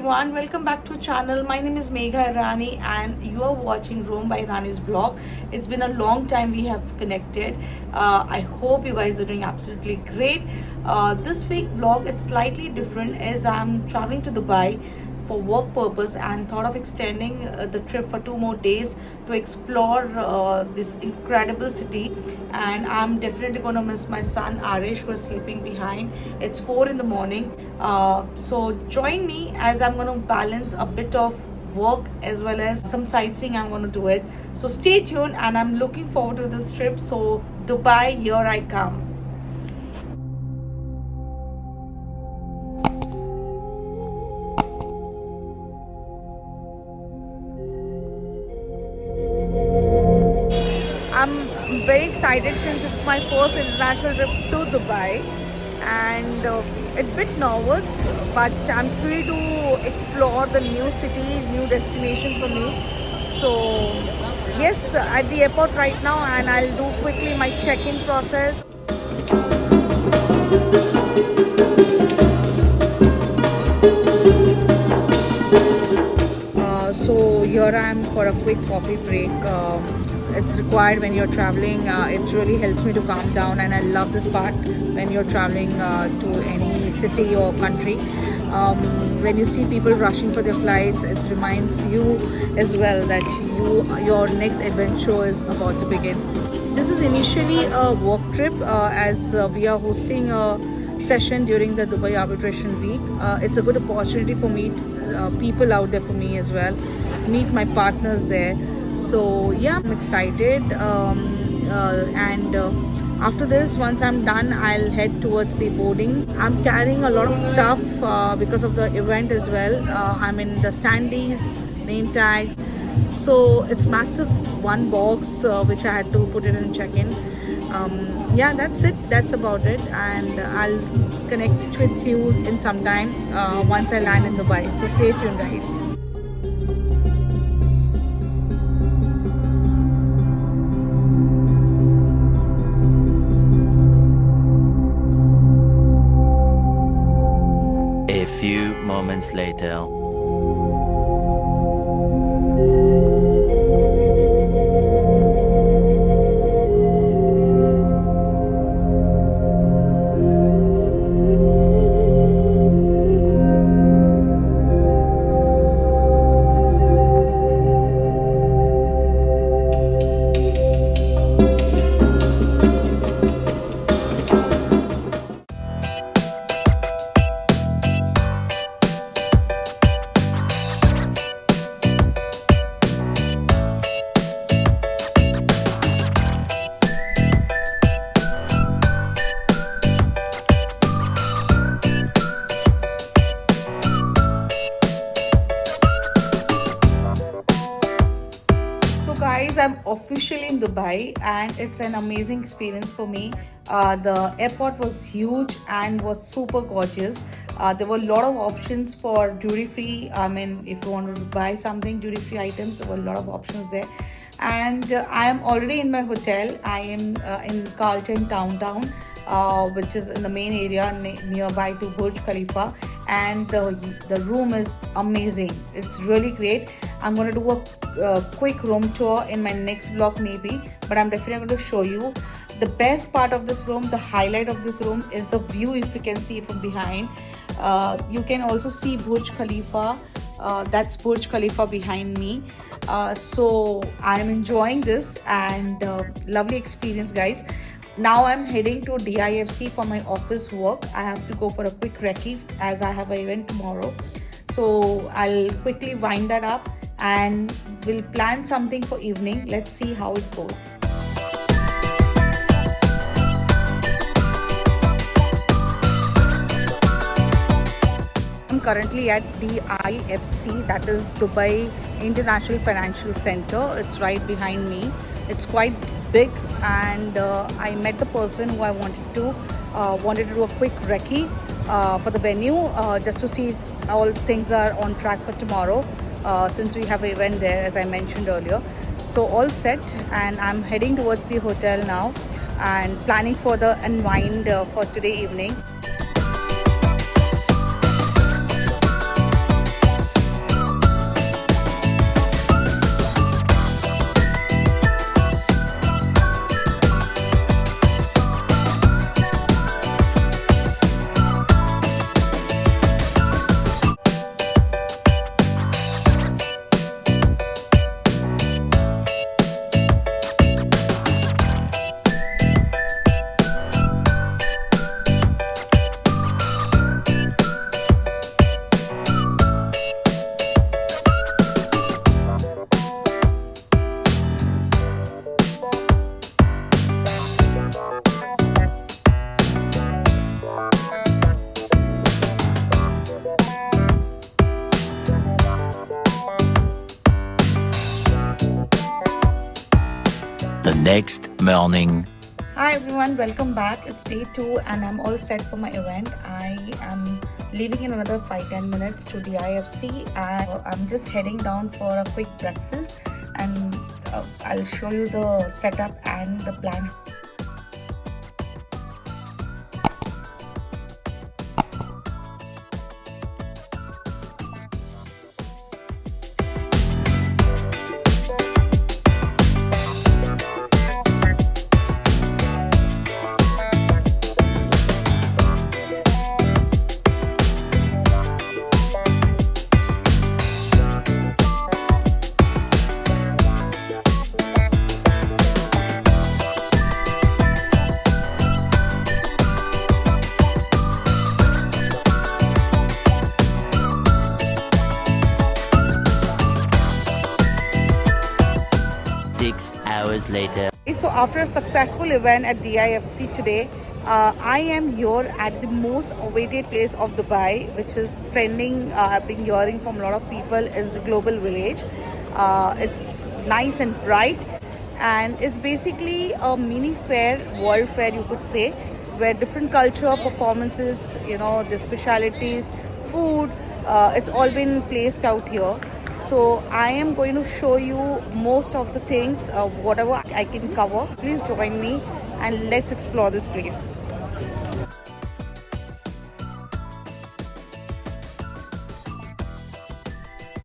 everyone, welcome back to channel. My name is Megha Irani and you are watching Rome by Irani's vlog. It's been a long time we have connected. I hope you guys are doing absolutely great. This week vlog, it's slightly different as I'm traveling to Dubai for work purpose and thought of extending the trip for 2 more days to explore this incredible city. And I'm definitely going to miss my son Arish, who is sleeping behind. It's 4 in the morning, so join me as I'm going to balance a bit of work as well as some sightseeing. I'm going to do it, so stay tuned and I'm looking forward to this trip. So Dubai, here I come. I'm very excited since it's my first international trip to Dubai, and a bit nervous, but I'm free to explore the new city, new destination for me. So yes, at the airport right now, and I'll do quickly my check-in process. So here I am for a quick coffee break. It's required when you're traveling. It really helps me to calm down, and I love this part when you're traveling to any city or country. When you see people rushing for their flights, it reminds you as well that your next adventure is about to begin. This is initially a work trip as we are hosting a session during the Dubai Arbitration Week. It's a good opportunity for meet people out there for me as well, meet my partners there. So yeah, I'm excited, and after this, once I'm done, I'll head towards the boarding. I'm carrying a lot of stuff because of the event as well. I'm in the standees, name tags, so it's massive, one box which I had to put it in check-in. Yeah, that's it, that's about it, and I'll connect with you in some time once I land in Dubai. So stay tuned, guys. A few moments later. Guys, I'm officially in Dubai and it's an amazing experience for me. The airport was huge and was super gorgeous. There were a lot of options for duty free. I mean, if you wanted to buy something duty free items, there were a lot of options there. And I am already in my hotel. I am in Carlton downtown, which is in the main area nearby to Burj Khalifa, and the room is amazing. It's really great. I'm going to do a quick room tour in my next vlog maybe, but I'm definitely going to show you. The best part of this room, the highlight of this room, is the view. If you can see from behind, you can also see Burj Khalifa. That's Burj Khalifa behind me. So I'm enjoying this, and lovely experience, guys. Now I'm heading to DIFC for my office work. I have to go for a quick recce as I have an event tomorrow. So I'll quickly wind that up and we'll plan something for evening. Let's see how it goes. I'm currently at DIFC, that is Dubai International Financial Center. It's right behind me. It's quite big, and I met the person who I wanted to do a quick recce for the venue, just to see all things are on track for tomorrow, since we have an event there, as I mentioned earlier. So all set, and I'm heading towards the hotel now and planning for the unwind for today evening. next morning. Hi everyone, welcome back. It's day 2 and I'm all set for my event. I am leaving in another 5-10 minutes to DIFC and I'm just heading down for a quick breakfast, and I'll show you the setup and the plan. Hours later. So after a successful event at DIFC today, I am here at the most awaited place of Dubai, which is trending. I've been hearing from a lot of people, is the Global Village. It's nice and bright, and it's basically a mini fair, world fair you could say, where different culture, performances, the specialities, food, it's all been placed out here. So I am going to show you most of the things, whatever I can cover. Please join me and let's explore this place.